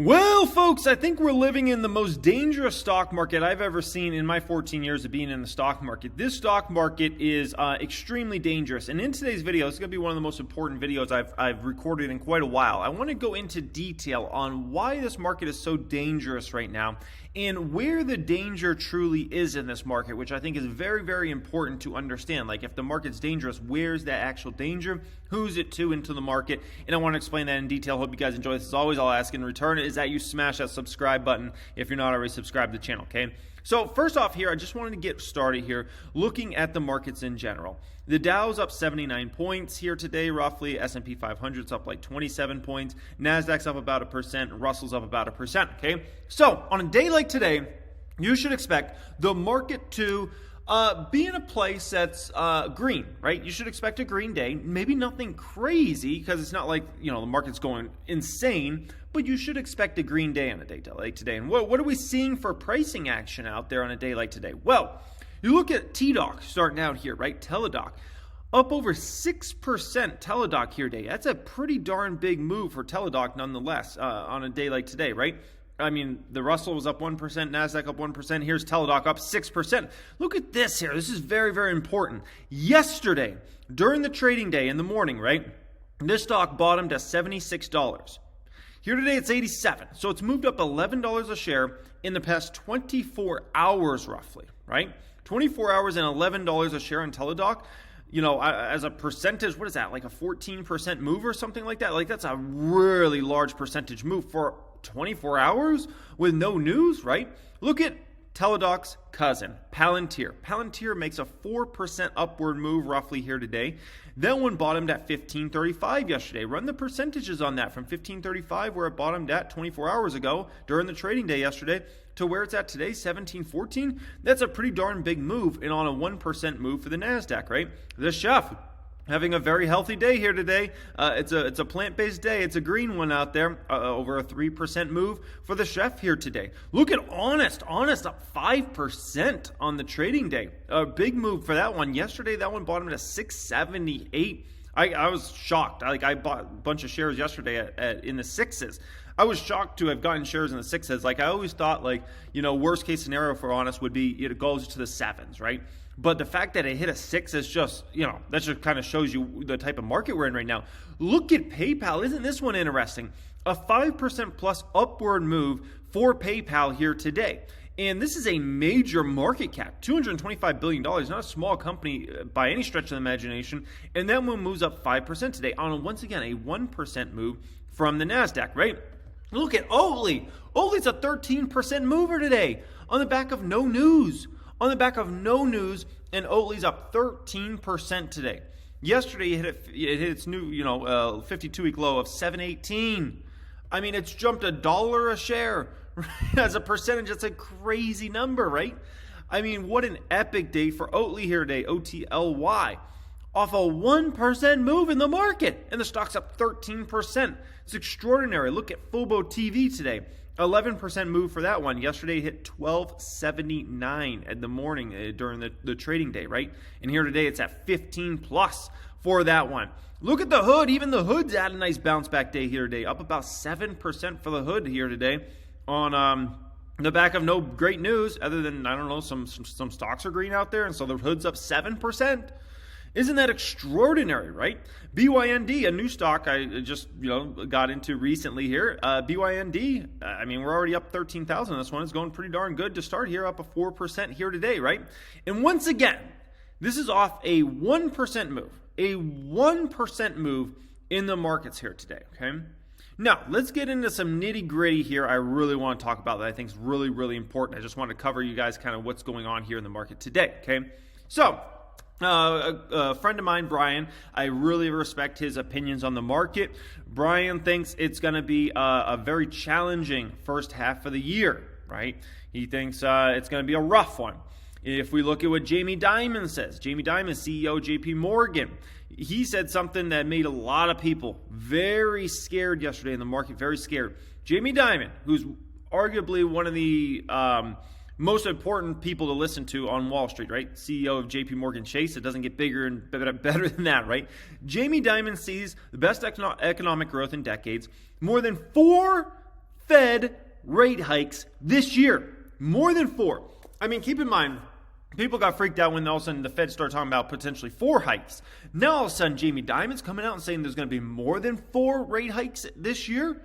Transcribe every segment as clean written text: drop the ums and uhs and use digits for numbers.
Well, folks, I think we're living in the most dangerous stock market I've ever seen in my 14 years of being in the stock market. This stock market is extremely dangerous. And in today's video, it's going to be one of the most important videos I've recorded in quite a while. I want to go into detail on why this market is so dangerous right now and where the danger truly is in this market, which I think is very, very important to understand. Like, if the market's dangerous, where's that actual danger? Who's it to into the market? And I want to explain that in detail. Hope you guys enjoy this. As always, I'll ask in return is that you smash that subscribe button if you're not already subscribed to the channel, okay? So first off here, I just wanted to get started here looking at the markets in general. The Dow's up 79 points here today, roughly. S&P 500's up like 27 points. NASDAQ's up about 1%. Russell's up about 1%, okay? So on a day like today, you should expect the market to be in a place that's green, right? You should expect a green day. Maybe nothing crazy because it's not like, the market's going insane, but you should expect a green day on a day like today. And what are we seeing for pricing action out there on a day like today? Well, you look at TDOC starting out here, right? Teledoc. Up over 6% Teledoc here today. That's a pretty darn big move for Teledoc nonetheless on a day like today, right? I mean, the Russell was up 1%, NASDAQ up 1%. Here's Teledoc up 6%. Look at this here. This is very, very important. Yesterday, during the trading day in the morning, right, this stock bottomed at $76. Here today, it's $87. So it's moved up $11 a share in the past 24 hours, roughly, right? 24 hours and $11 a share on Teledoc. As a percentage, what is that? Like a 14% move or something like that? Like, that's a really large percentage move for 24 hours with no news, right? Look at Teledoc's cousin, Palantir. Palantir makes a 4% upward move roughly here today. That one bottomed at 1535 yesterday. Run the percentages on that from 1535, where it bottomed at 24 hours ago during the trading day yesterday, to where it's at today, 1714. That's a pretty darn big move, and on a 1% move for the NASDAQ, right? The Chef having a very healthy day here today. It's a plant-based day. It's a green one out there. Over a 3% move for the Chef here today. Look at Honest. Honest up 5% on the trading day. A big move for that one. Yesterday, that one bottomed at 678. I was shocked. I bought a bunch of shares yesterday in the sixes. I was shocked to have gotten shares in the sixes. I always thought, worst case scenario for Honest would be it goes to the sevens, right? But the fact that it hit a 6 is just, that just kind of shows you the type of market we're in right now. Look at PayPal. Isn't this one interesting? A 5% plus upward move for PayPal here today. And this is a major market cap, $225 billion, not a small company by any stretch of the imagination. And that one moves up 5% today on, once again, a 1% move from the NASDAQ, right? Look at Oatly. Oatly's a 13% mover today on the back of no news. On the back of no news, and Oatly's up 13% today. Yesterday, it hit its new, 52-week low of 718. I mean, it's jumped $1 a share. As a percentage, that's a crazy number, right? I mean, what an epic day for Oatly here today, OTLY. Off a 1% move in the market, and the stock's up 13%. It's extraordinary. Look at Fubo TV today. 11% move for that one. Yesterday it hit 1279 at the morning during the trading day, right? And here today it's at 15 plus for that one. Look at the Hood. Even the Hood's had a nice bounce back day here today. Up about 7% for the Hood here today on the back of no great news other than, I don't know, some stocks are green out there. And so the Hood's up 7%. Isn't that extraordinary, right? BYND, a new stock I just got into recently here. BYND, I mean, we're already up 13,000. This one is going pretty darn good to start here, up a 4% here today, right? And once again, this is off a 1% move, a 1% move in the markets here today, okay? Now, let's get into some nitty-gritty here I really want to talk about that I think is really, really important. I just want to cover you guys kind of what's going on here in the market today, okay? So, a friend of mine, Brian, I really respect his opinions on the market. Brian thinks it's going to be a very challenging first half of the year, right? He thinks it's going to be a rough one. If we look at what Jamie Dimon says, Jamie Dimon, CEO of JP Morgan, he said something that made a lot of people very scared yesterday in the market, very scared. Jamie Dimon, who's arguably one of the most important people to listen to on Wall Street, right? CEO of JP Morgan Chase. It doesn't get bigger and better than that, right? Jamie Dimon sees the best economic growth in decades, more than Fed rate hikes this year. More than 4. I mean, keep in mind, people got freaked out when all of a sudden the Fed started talking about potentially 4 hikes. Now all of a sudden Jamie Dimon's coming out and saying there's going to be more than 4 rate hikes this year.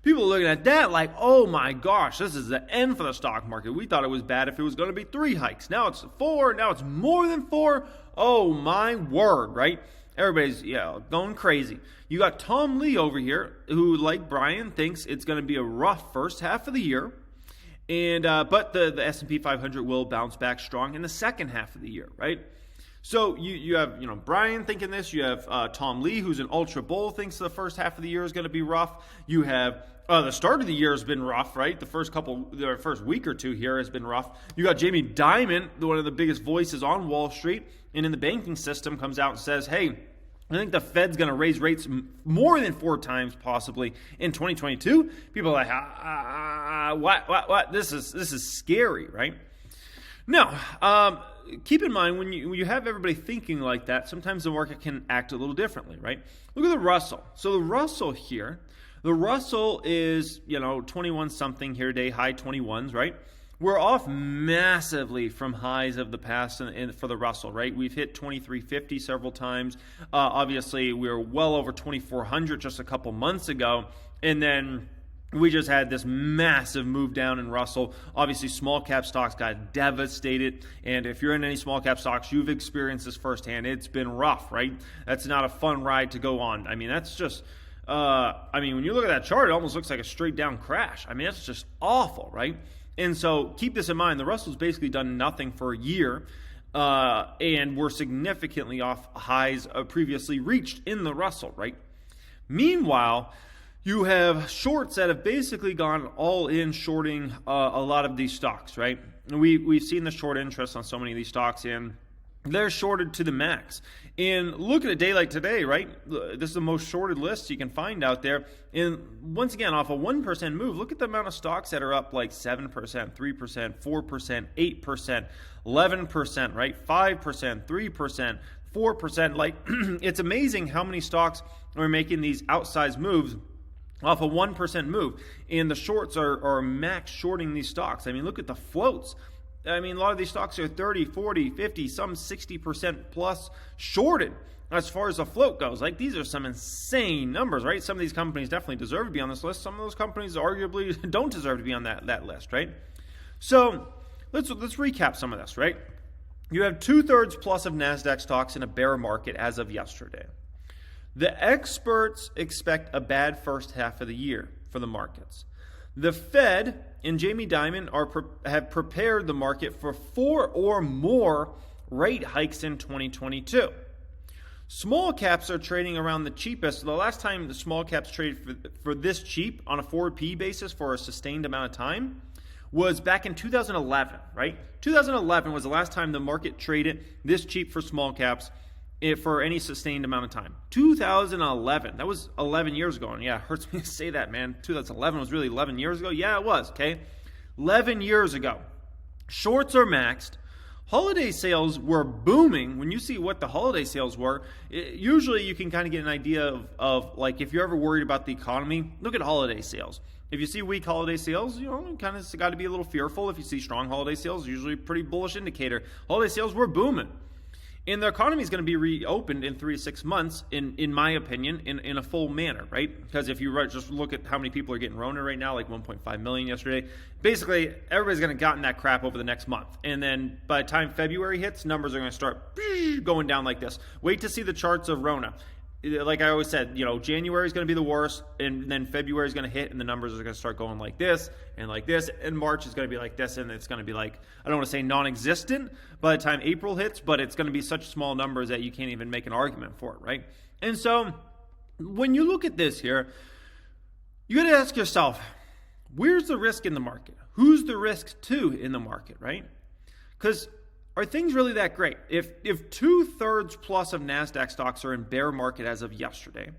People are looking at that like, oh my gosh, this is the end for the stock market. We thought it was bad if it was going to be 3 hikes. Now it's 4. Now it's more than 4. Oh my word, right? Everybody's going crazy. You got Tom Lee over here who, like Brian, thinks it's going to be a rough first half of the year. And but the S&P 500 will bounce back strong in the second half of the year, right? So you have Brian thinking this. You have Tom Lee, who's an ultra bull, thinks the first half of the year is going to be rough. You have the start of the year has been rough, right? The first week or two here has been rough. You got Jamie Dimon, one of the biggest voices on Wall Street and in the banking system, comes out and says, "Hey, I think the Fed's going to raise rates more than 4 times possibly in 2022. People are like, what? This is scary, right? Now, keep in mind when you have everybody thinking like that, sometimes the market can act a little differently, right? Look at the Russell. So the Russell here, the Russell is 21 something here today, high 21s, right? We're off massively from highs of the past for the Russell, right? We've hit 2350 several times. Obviously, we were well over 2400 just a couple months ago. And then we just had this massive move down in Russell. Obviously, small cap stocks got devastated. And if you're in any small cap stocks, you've experienced this firsthand. It's been rough, right? That's not a fun ride to go on. I mean, that's just... when you look at that chart, it almost looks like a straight down crash. I mean, that's just awful, right? And so keep this in mind. The Russell's basically done nothing for a year, and we're significantly off highs previously reached in the Russell, right? Meanwhile, you have shorts that have basically gone all in shorting a lot of these stocks, right? We've seen the short interest on so many of these stocks, and they're shorted to the max. And look at a day like today, right? This is the most shorted list you can find out there. And once again, off a 1% move, look at the amount of stocks that are up like 7%, 3%, 4%, 8%, 11%, right? 5%, 3%, 4%. Like, it's amazing how many stocks are making these outsized moves off a 1% move. And the shorts are max shorting these stocks. I mean, look at the floats. I mean, a lot of these stocks are 30, 40, 50, some 60% plus shorted as far as the float goes. Like, these are some insane numbers, right? Some of these companies definitely deserve to be on this list. Some of those companies arguably don't deserve to be on that list, right? So let's recap some of this, right? You have 2/3 plus of NASDAQ stocks in a bear market as of yesterday. The experts expect a bad first half of the year for the markets. The Fed and Jamie Dimon have prepared the market for 4 or more rate hikes in 2022. Small caps are trading around the cheapest. The last time the small caps traded for this cheap on a forward P basis for a sustained amount of time was back in 2011, right? 2011 was the last time the market traded this cheap for small caps for any sustained amount of time. 2011, that was 11 years ago. And yeah, it hurts me to say that, man. 2011 was really 11 years ago? Yeah, it was, okay? 11 years ago. Shorts are maxed. Holiday sales were booming. When you see what the holiday sales were, usually you can kind of get an idea of like, if you're ever worried about the economy, look at holiday sales. If you see weak holiday sales, you kind of got to be a little fearful. If you see strong holiday sales, usually a pretty bullish indicator. Holiday sales were booming. And the economy is going to be reopened in 3 to 6 months, in my opinion, in a full manner, right? Because if you just look at how many people are getting Rona right now, like 1.5 million yesterday, basically everybody's going to gotten that crap over the next month. And then by the time February hits, numbers are going to start going down like this. Wait to see the charts of Rona. Like I always said, January is going to be the worst, and then February is going to hit, and the numbers are going to start going like this, and March is going to be like this, and it's going to be like, I don't want to say non-existent by the time April hits, but it's going to be such small numbers that you can't even make an argument for it, right? And so when you look at this here, you got to ask yourself, where's the risk in the market? Who's the risk to in the market, right? Because are things really that great? If 2/3 plus of NASDAQ stocks are in bear market as of yesterday,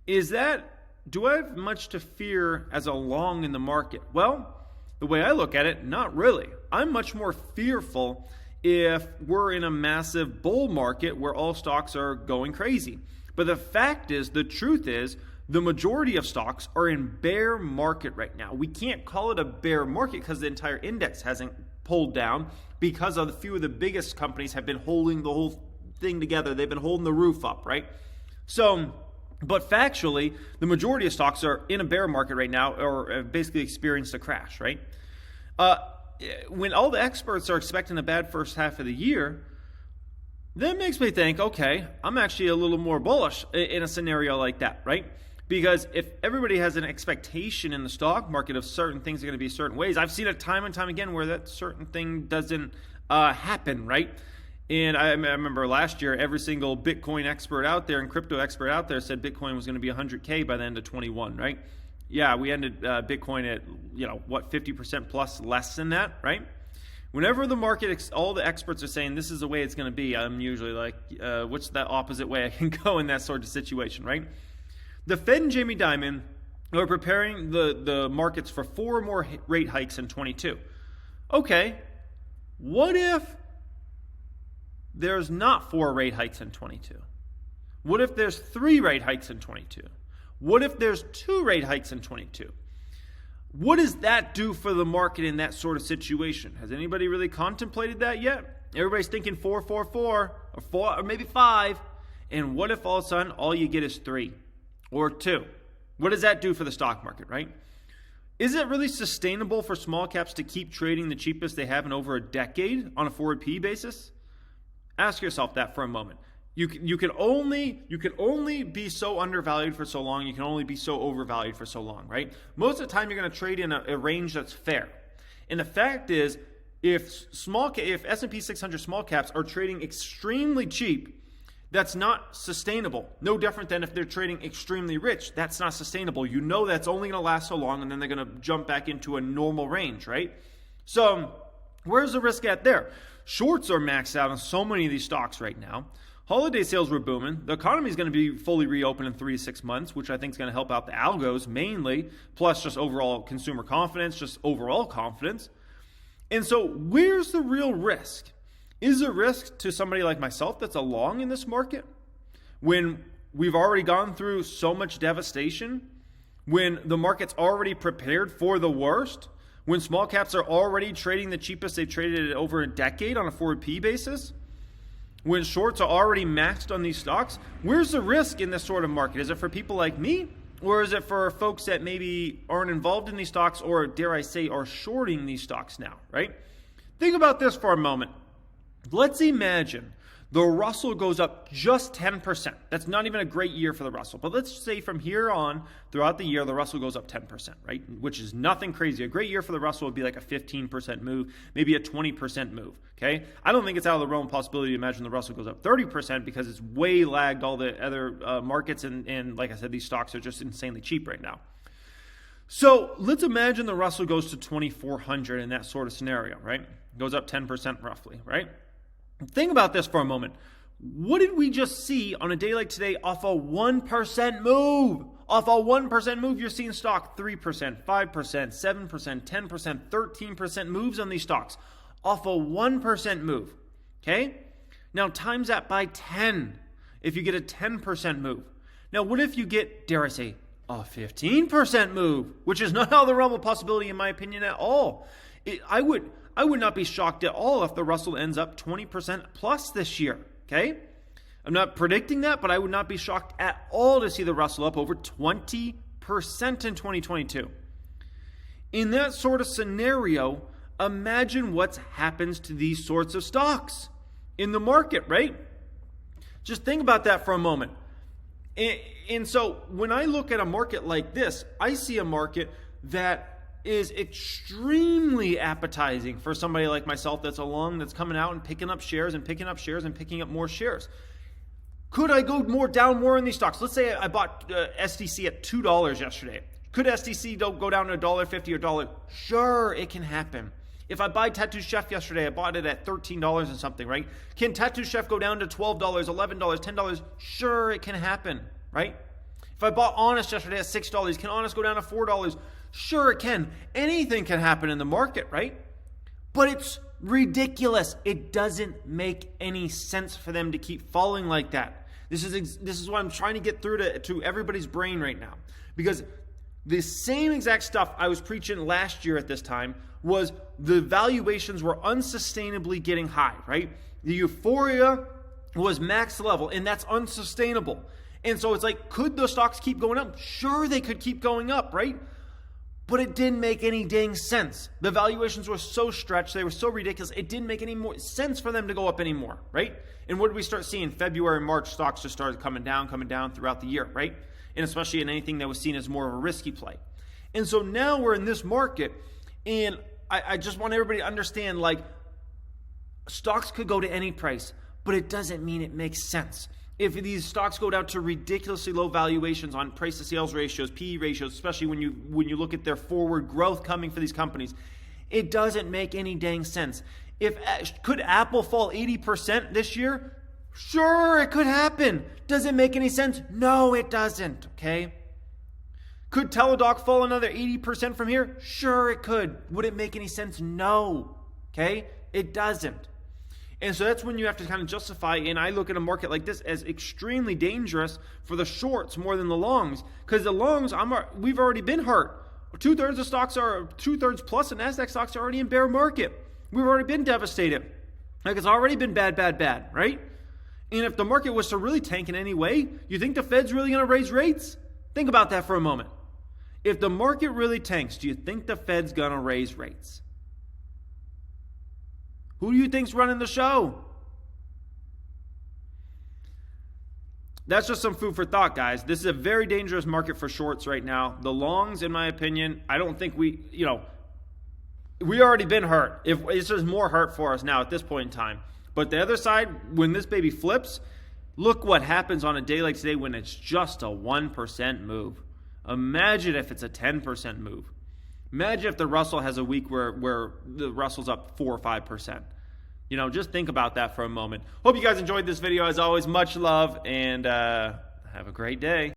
do I have much to fear as a long in the market? Well, the way I look at it, not really. I'm much more fearful if we're in a massive bull market where all stocks are going crazy. But the truth is, The majority of stocks are in bear market right now. We can't call it a bear market because the entire index hasn't pulled down, because of a few of the biggest companies have been holding the whole thing together. They've been holding the roof up, right? So, but factually, the majority of stocks are in a bear market right now, or have basically experienced a crash, right? When all the experts are expecting a bad first half of the year, that makes me think, okay, I'm actually a little more bullish in a scenario like that, right? Because if everybody has an expectation in the stock market of certain things are going to be certain ways, I've seen it time and time again where that certain thing doesn't happen, right? And I remember last year, every single Bitcoin expert out there and crypto expert out there said Bitcoin was going to be 100K by the end of 21, right? Yeah, we ended Bitcoin at, 50% plus less than that, right? Whenever the market, all the experts are saying this is the way it's going to be, I'm usually like, what's that opposite way I can go in that sort of situation, right? The Fed and Jamie Dimon are preparing the markets for 4 more rate hikes in 22. Okay, what if there's not 4 rate hikes in 22? What if there's 3 rate hikes in 22? What if there's 2 rate hikes in 22? What does that do for the market in that sort of situation? Has anybody really contemplated that yet? Everybody's thinking 4, 4, 4, or 4, or maybe 5. And what if all of a sudden all you get is 3 or 2? What does that do for the stock market, right? Is it really sustainable for small caps to keep trading the cheapest they have in over a decade on a forward P basis? Ask yourself that for a moment. You can only be so undervalued for so long. You can only be so overvalued for so long, right? Most of the time, you're going to trade in a range that's fair. And the fact is, if S&P 600 small caps are trading extremely cheap, that's not sustainable. No different than if they're trading extremely rich. That's not sustainable. You know that's only going to last so long, and then they're going to jump back into a normal range, right? So where's the risk at there? Shorts are maxed out on so many of these stocks right now. Holiday sales were booming. The economy is going to be fully reopened in 3 to 6 months, which I think is going to help out the algos mainly, plus just overall consumer confidence, just overall confidence. And so where's the real risk? Is there risk to somebody like myself that's along in this market when we've already gone through so much devastation, when the market's already prepared for the worst, when small caps are already trading the cheapest they've traded in over a decade on a forward P basis? When shorts are already maxed on these stocks? Where's the risk in this sort of market? Is it for people like me? Or is it for folks that maybe aren't involved in these stocks, or dare I say are shorting these stocks now, right? Think about this for a moment. Let's imagine the Russell goes up just 10%. That's not even a great year for the Russell. But let's say from here on, throughout the year, the Russell goes up 10%, right? Which is nothing crazy. A great year for the Russell would be like a 15% move, maybe a 20% move, okay? I don't think it's out of the realm of possibility to imagine the Russell goes up 30% because it's way lagged all the other markets. And like I said, these stocks are just insanely cheap right now. So let's imagine the Russell goes to 2,400 in that sort of scenario, right? Goes up 10% roughly, right? Think about this for a moment. What did we just see on a day like today off a 1% move? Off a 1% move, you're seeing stock 3%, 5%, 7%, 10%, 13% moves on these stocks. Off a 1% move, okay? Now times that by 10 if you get a 10% move. Now what if you get, dare I say, a 15% move, which is not out of the realm of possibility in my opinion at all. I would not be shocked at all if the Russell ends up 20% plus this year, okay? I'm not predicting that, but I would not be shocked at all to see the Russell up over 20% in 2022. In that sort of scenario, imagine what happens to these sorts of stocks in the market, right? Just think about that for a moment. And so when I look at a market like this, I see a market that is extremely appetizing for somebody like myself that's along, that's coming out and picking up shares and picking up shares and picking up more shares. Could I go down more in these stocks? Let's say I bought SDC at $2 yesterday. Could SDC go down to $1.50 or $1? Sure, it can happen. If I buy Tattoo Chef yesterday, I bought it at $13 and something, right? Can Tattoo Chef go down to $12, $11, $10? Sure, it can happen, right? If I bought Honest yesterday at $6, can Honest go down to $4? Sure, it can. Anything can happen in the market, right? But it's ridiculous. It doesn't make any sense for them to keep falling like that. This is what I'm trying to get through to everybody's brain right now. Because the same exact stuff I was preaching last year at this time was the valuations were unsustainably getting high, right? The euphoria was max level, and that's unsustainable. And so it's like, could those stocks keep going up? Sure, they could keep going up, right? But it didn't make any dang sense. The valuations were so stretched, they were so ridiculous, it didn't make any more sense for them to go up anymore, right? And what did we start seeing? February and March, stocks just started coming down throughout the year, right? And especially in anything that was seen as more of a risky play. And so now we're in this market, and I just want everybody to understand, like, stocks could go to any price, but it doesn't mean it makes sense. If these stocks go down to ridiculously low valuations on price to sales ratios, PE ratios, especially when you look at their forward growth coming for these companies, it doesn't make any dang sense. Could Apple fall 80% this year? Sure, it could happen. Does it make any sense? No, it doesn't, okay? Could Teladoc fall another 80% from here? Sure, it could. Would it make any sense? No, okay? It doesn't. And so that's when you have to kind of justify, and I look at a market like this as extremely dangerous for the shorts more than the longs, because the longs, we've already been hurt. 2/3 of stocks are, 2/3 plus of NASDAQ stocks are already in bear market. We've already been devastated. Like, it's already been bad, right? And if the market was to really tank in any way, you think the Fed's really going to raise rates? Think about that for a moment. If the market really tanks, do you think the Fed's going to raise rates? Who do you think's running the show? That's just some food for thought, guys. This is a very dangerous market for shorts right now. The longs, in my opinion, I don't think we already been hurt. If it's just more hurt for us now at this point in time. But the other side, when this baby flips, look what happens on a day like today when it's just a 1% move. Imagine if it's a 10% move. Imagine if the Russell has a week where the Russell's up 4 or 5%. Just think about that for a moment. Hope you guys enjoyed this video. As always, much love, and have a great day.